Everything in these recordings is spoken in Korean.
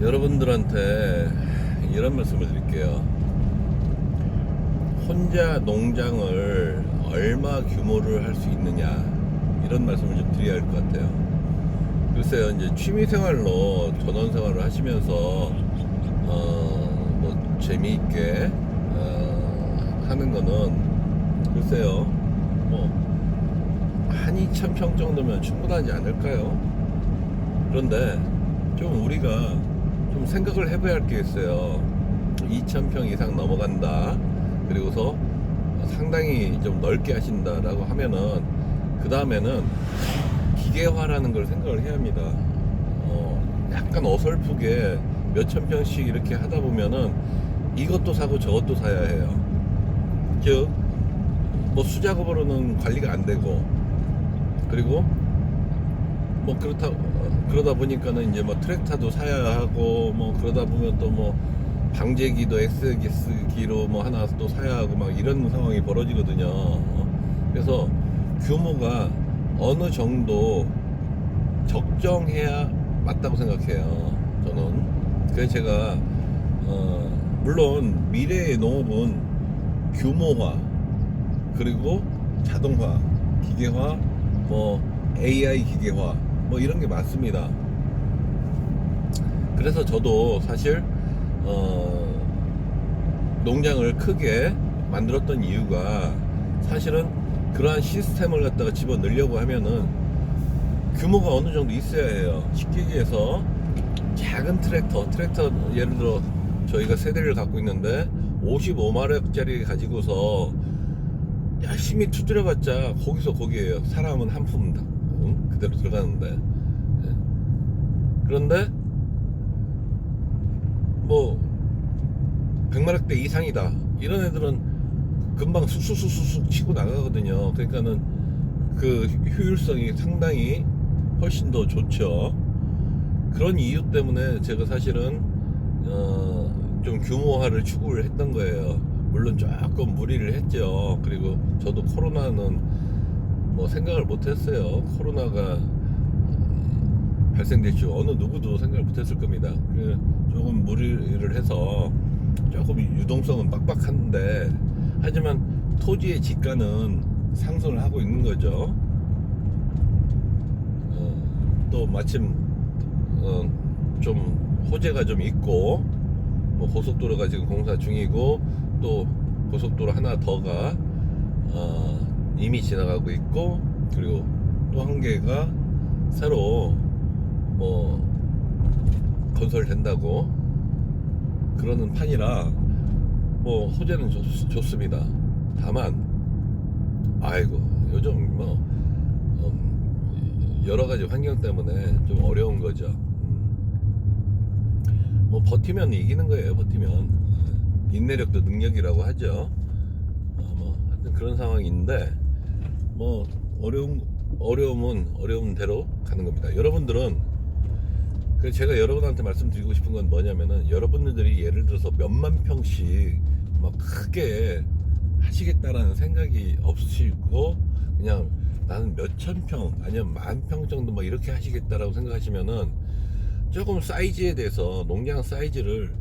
여러분들한테 이런 말씀을 드릴게요. 혼자 농장을 얼마 규모를 할 수 있느냐, 이런 말씀을 좀 드려야 할 것 같아요. 글쎄요, 이제 취미생활로 전원생활을 하시면서 뭐 재미있게 하는 거는 글쎄요, 뭐 1,2,000평 정도면 충분하지 않을까요? 그런데 좀 우리가 좀 생각을 해봐야 할 게 있어요. 2,000평 이상 넘어간다, 그리고서 상당히 좀 넓게 하신다라고 하면은 그 다음에는 기계화라는 걸 생각을 해야 합니다. 약간 어설프게 몇천 평씩 이렇게 하다 보면은 이것도 사고 저것도 사야 해요. 즉, 뭐 수작업으로는 관리가 안 되고, 그리고 뭐 그러다 보니까는 이제 뭐 트랙터도 사야 하고, 뭐 그러다 보면 또 뭐 방제기도 엑스기로 뭐 하나 또 사야 하고 막 이런 상황이 벌어지거든요. 그래서 규모가 어느 정도 적정해야 맞다고 생각해요, 저는. 그래서 제가 물론 미래의 농업은 규모화, 그리고 자동화, 기계화, 뭐 AI 기계화, 뭐 이런 게 맞습니다. 그래서 저도 사실 농장을 크게 만들었던 이유가, 사실은 그러한 시스템을 갖다가 집어 넣으려고 하면은 규모가 어느 정도 있어야 해요. 쉽게 얘기해서 작은 트랙터 예를 들어 저희가 세대를 갖고 있는데 55마력짜리 가지고서 열심히 투드려봤자 거기서 거기에요. 사람은 한 푼 그대로 들어가는데. 그런데 뭐 100마력대 이상이다, 이런 애들은 금방 쑥쑥쑥쑥 치고 나가거든요. 그러니까는 그 효율성이 상당히 훨씬 더 좋죠. 그런 이유 때문에 제가 사실은 좀 규모화를 추구를 했던 거예요. 물론 조금 무리를 했죠. 그리고 저도 코로나는 뭐 생각을 못 했어요. 코로나가 발생될 줄 어느 누구도 생각을 못 했을 겁니다. 조금 무리를 해서 조금 유동성은 빡빡한데, 하지만 토지의 지가는 상승을 하고 있는 거죠. 또 마침 좀 호재가 좀 있고, 뭐 고속도로가 지금 공사 중이고, 또 고속도로 하나 더가 이미 지나가고 있고, 그리고 또 한 개가 새로 뭐 건설된다고 그러는 판이라 뭐 호재는 좋습니다. 다만 아이고 요즘 뭐 여러 가지 환경 때문에 좀 어려운 거죠. 뭐 버티면 이기는 거예요. 버티면 인내력도 능력이라고 하죠. 뭐 하여튼 그런 상황인데, 뭐 어려움은 어려운 대로 가는 겁니다. 여러분들은, 그래서 제가 여러분한테 말씀드리고 싶은 건 뭐냐면은, 여러분들이 예를 들어서 몇만 평씩 막 크게 하시겠다라는 생각이 없으시고, 그냥 나는 몇천 평 아니면 10,000평 정도 뭐 이렇게 하시겠다라고 생각하시면은, 조금 사이즈에 대해서 농장 사이즈를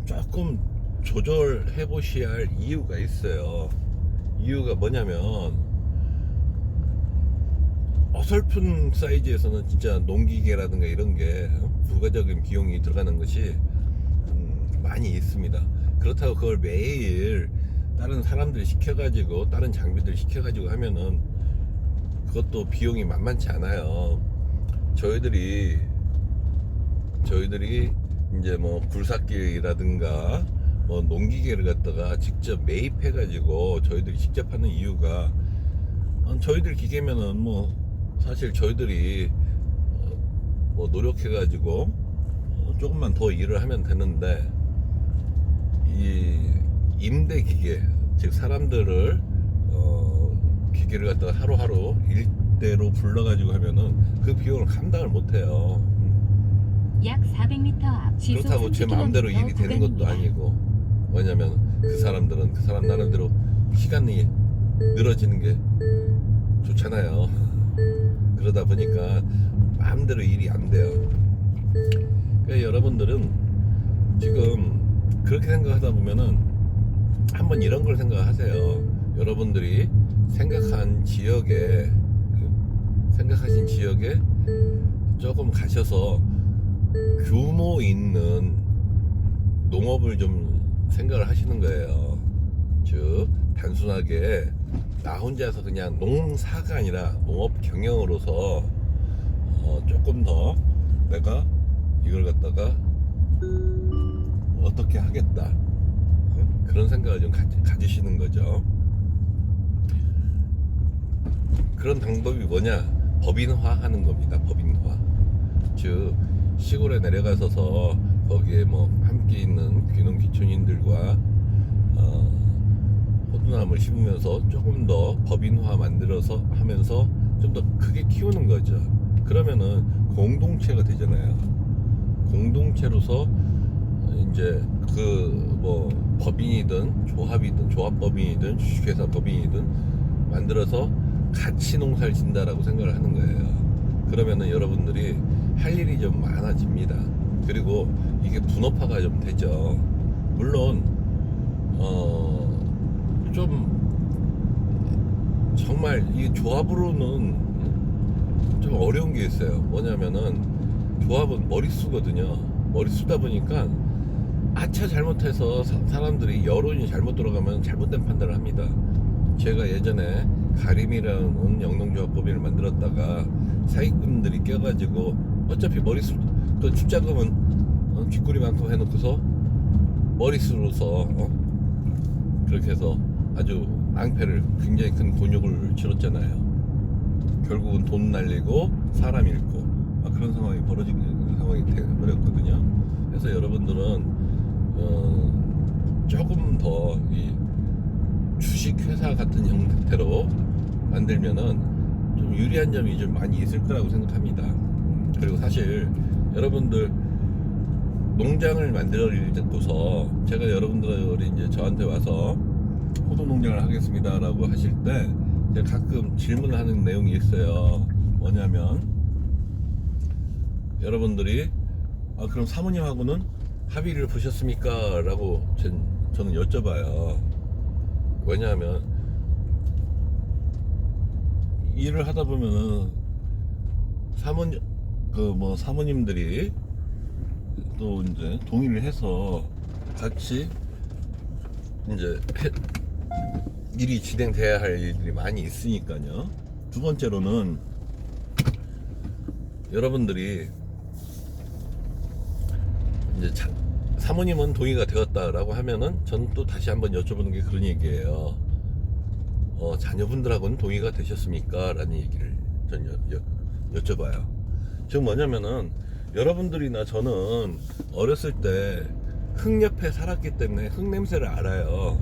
조금 조절해 보셔야 할 이유가 있어요. 이유가 뭐냐면, 어설픈 사이즈에서는 진짜 농기계라든가 이런 게 부가적인 비용이 들어가는 것이 많이 있습니다. 그렇다고 그걸 매일 다른 사람들 시켜가지고, 다른 장비들 시켜가지고 하면은 그것도 비용이 만만치 않아요. 저희들이 이제 뭐 굴삭기라든가 뭐 농기계를 갖다가 직접 매입해가지고 저희들이 직접 하는 이유가, 저희들 기계면은 뭐 사실 저희들이 뭐 노력해가지고 조금만 더 일을 하면 되는데, 이 임대 기계, 즉 사람들을 기계를 갖다가 하루하루 일대로 불러가지고 하면은 그 비용을 감당을 못해요. 약 400m 앞 시속 그렇다고 제 마음대로 일이 되는 것도 아니고, 왜냐면 그 사람들은 그 사람 나름대로 시간이 늘어지는 게 좋잖아요. 그러다 보니까 마음대로 일이 안 돼요. 그러니까 여러분 여러분들은 지금 그렇게 생각하다 보면은 한번 이런 걸 생각하세요. 여러분들이 생각하신 지역에 조금 가셔서 규모 있는 농업을 좀 생각을 하시는 거예요. 즉 단순하게 나 혼자서 그냥 농사가 아니라 농업 경영으로서 조금 더 내가 이걸 갖다가 어떻게 하겠다, 그런 생각을 좀 가지시는 거죠. 그런 방법이 뭐냐? 법인화 하는 겁니다. 법인화. 즉 시골에 내려가서서 거기에 뭐 함께 있는 귀농 귀촌인들과 호두나무를 심으면서 조금 더 법인화 만들어서 하면서 좀 더 크게 키우는 거죠. 그러면은 공동체가 되잖아요. 공동체로서 이제 그 뭐 법인이든 조합이든 조합법인이든 주식회사 법인이든 만들어서 같이 농사를 진다라고 생각을 하는 거예요. 그러면은 여러분들이 할 일이 좀 많아집니다. 그리고 이게 분업화가 좀 되죠. 물론 좀 정말 이 조합으로는 좀 어려운 게 있어요. 뭐냐면은 조합은 머리 쓰거든요. 머리 쓰다 보니까 아차 잘못해서 사람들이 여론이 잘못 돌아가면 잘못된 판단을 합니다. 제가 예전에 가림이라는 영농조합법인을 만들었다가 사기꾼들이 껴가지고 어차피 그 출자금은 쥐꼬리만큼 해놓고서 머리수로서 그렇게 해서 아주 낭패를, 굉장히 큰 곤욕을 치렀잖아요. 결국은 돈 날리고 사람 잃고 그런 상황이 벌어지는 상황이 되어버렸거든요. 그래서 여러분들은 조금 더 이 주식회사 같은 형태로 만들면은 좀 유리한 점이 좀 많이 있을 거라고 생각합니다. 그리고 사실 여러분들 농장을 만들어서 제가 여러분들이 이제 저한테 와서 호두 농장을 하겠습니다라고 하실 때 제가 가끔 질문을 하는 내용이 있어요. 뭐냐면 여러분들이 그럼 사모님하고는 합의를 보셨습니까? 라고 저는 여쭤봐요. 왜냐하면 일을 하다 보면은 사모님들이 또 이제 동의를 해서 같이 이제 일이 진행돼야 할 일들이 많이 있으니까요. 두 번째로는 여러분들이 이제 사모님은 동의가 되었다라고 하면은 저는 또 다시 한번 여쭤보는 게 그런 얘기예요. 자녀분들하고는 동의가 되셨습니까? 라는 얘기를 전 여쭤봐요. 즉 뭐냐면은 여러분들이나 저는 어렸을 때 흙 옆에 살았기 때문에 흙 냄새를 알아요.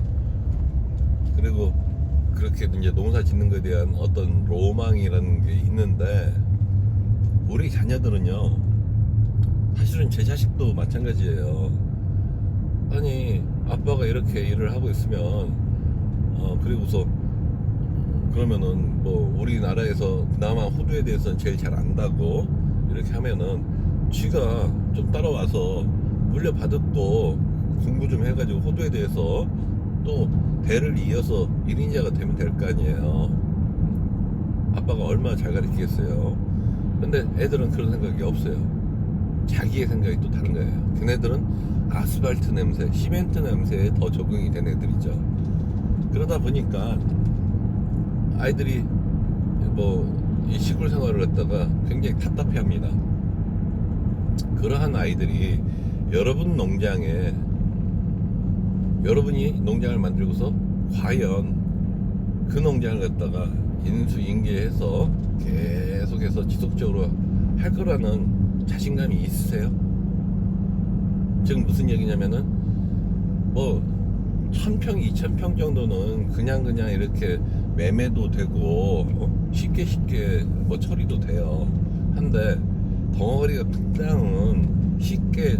그리고 그렇게 이제 농사 짓는 것에 대한 어떤 로망이라는 게 있는데, 우리 자녀들은요, 사실은 제 자식도 마찬가지예요. 아니 아빠가 이렇게 일을 하고 있으면 그리고서 그러면은 뭐 우리나라에서 그나마 호두에 대해서는 제일 잘 안다고 이렇게 하면은 쥐가 좀 따라와서 물려받았고 공부 좀 해가지고 호두에 대해서 또 대를 이어서 1인자가 되면 될 거 아니에요. 아빠가 얼마나 잘 가르치겠어요. 근데 애들은 그런 생각이 없어요. 자기의 생각이 또 다른 거예요. 걔네들은 아스팔트 냄새, 시멘트 냄새에 더 적응이 된 애들이죠. 그러다 보니까 아이들이 이 시골 생활을 했다가 굉장히 답답해 합니다. 그러한 아이들이 여러분이 농장을 만들고서 과연 그 농장을 갖다가 인수인계해서 계속해서 지속적으로 할 거라는 자신감이 있으세요? 지금 무슨 얘기냐면은 1000평, 2000평 정도는 그냥 이렇게 매매도 되고 쉽게 처리도 돼요. 한데 덩어리가 큰 땅은 쉽게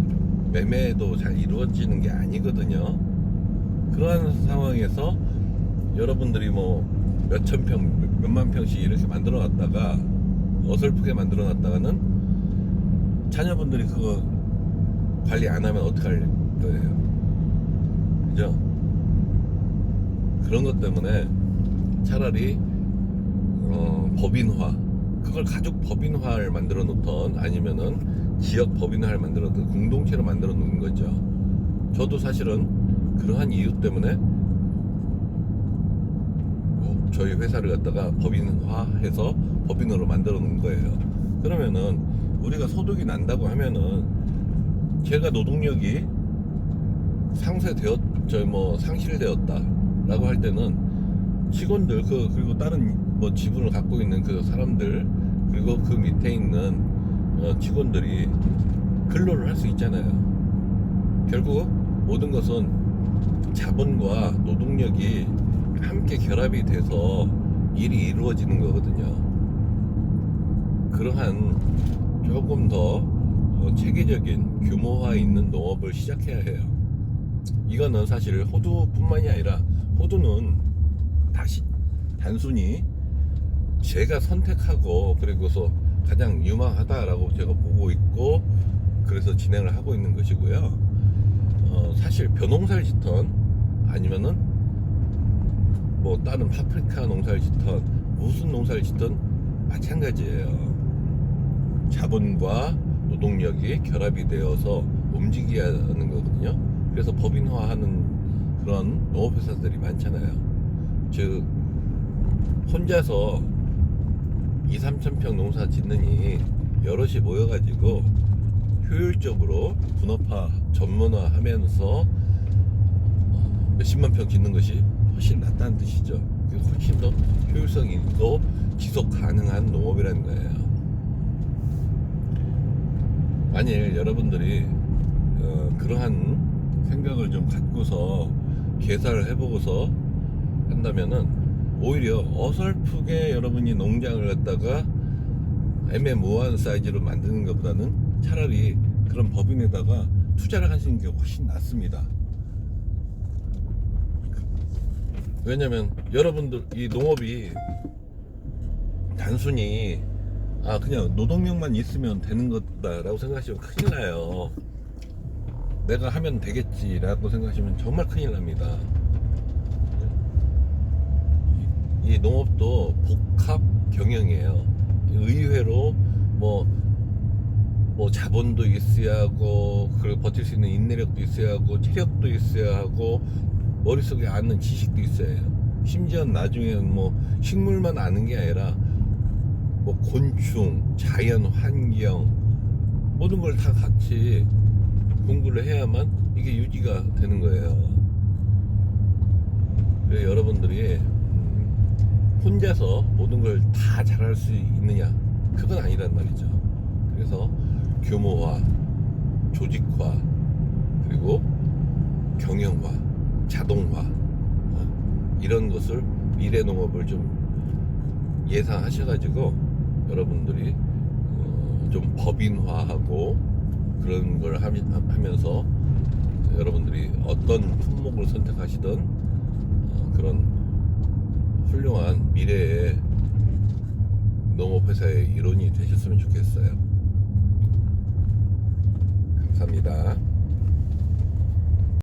매매도 잘 이루어지는 게 아니거든요. 그러한 상황에서 여러분들이 몇천 평, 몇만 평씩 이렇게 만들어 놨다가 어설프게 만들어 놨다가는 자녀분들이 그거 관리 안 하면 어떡할 거예요? 그죠? 그런 것 때문에 차라리 법인화, 그걸 가족 법인화를 만들어 놓던 아니면은 지역 법인화를 만들어 놓던 공동체로 만들어 놓는 거죠. 저도 사실은 그러한 이유 때문에 저희 회사를 갖다가 법인화해서 법인으로 만들어 놓은 거예요. 그러면은 우리가 소득이 난다고 하면은 제가 노동력이 상실되었다라고 할 때는 직원들 그리고 다른 뭐 지분을 갖고 있는 그 사람들 그리고 그 밑에 있는 직원들이 근로를 할 수 있잖아요. 결국 모든 것은 자본과 노동력이 함께 결합이 돼서 일이 이루어지는 거거든요. 그러한 조금 더 체계적인 규모화 있는 농업을 시작해야 해요. 이거는 사실 호두뿐만이 아니라 호두는 단순히 제가 선택하고 그리고서 가장 유망하다라고 제가 보고 있고 그래서 진행을 하고 있는 것이고요. 사실 벼농사를 짓던 아니면은 뭐 다른 파프리카 농사를 짓던 무슨 농사를 짓던 마찬가지예요. 자본과 노동력이 결합이 되어서 움직여야 하는 거거든요. 그래서 법인화하는 그런 농업회사들이 많잖아요. 즉 혼자서 2-3천 평 농사 짓느니 여럿이 모여가지고 효율적으로 분업화, 전문화하면서 몇십만 평 짓는 것이 훨씬 낫다는 뜻이죠. 훨씬 더 효율성 있고 지속 가능한 농업이라는 거예요. 만일 여러분들이 그러한 생각을 좀 갖고서 계산을 해보고서 한다면은 오히려 어설프게 여러분이 농장을 갖다가 애매모호한 사이즈로 만드는 것보다는 차라리 그런 법인에다가 투자를 하시는 게 훨씬 낫습니다. 왜냐면 여러분들 이 농업이 단순히 그냥 노동력만 있으면 되는 거다라고 생각하시면 큰일 나요. 내가 하면 되겠지라고 생각하시면 정말 큰일 납니다. 이 농업도 복합 경영이에요. 의외로 뭐 자본도 있어야 하고 그리고 버틸 수 있는 인내력도 있어야 하고 체력도 있어야 하고 머릿속에 아는 지식도 있어야 해요. 심지어 나중에는 뭐 식물만 아는 게 아니라 뭐 곤충, 자연 환경 모든 걸 다 같이 공부를 해야만 이게 유지가 되는 거예요. 그래서 여러분들이 혼자서 모든 걸 다 잘할 수 있느냐, 그건 아니란 말이죠. 그래서 규모화, 조직화, 그리고 경영화, 자동화 이런 것을 미래 농업을 좀 예상하셔가지고 여러분들이 좀 법인화하고 그런 걸 하면서 여러분들이 어떤 품목을 선택하시든 그런 훌륭한 미래의 농업회사의 일원이 되셨으면 좋겠어요. 감사합니다.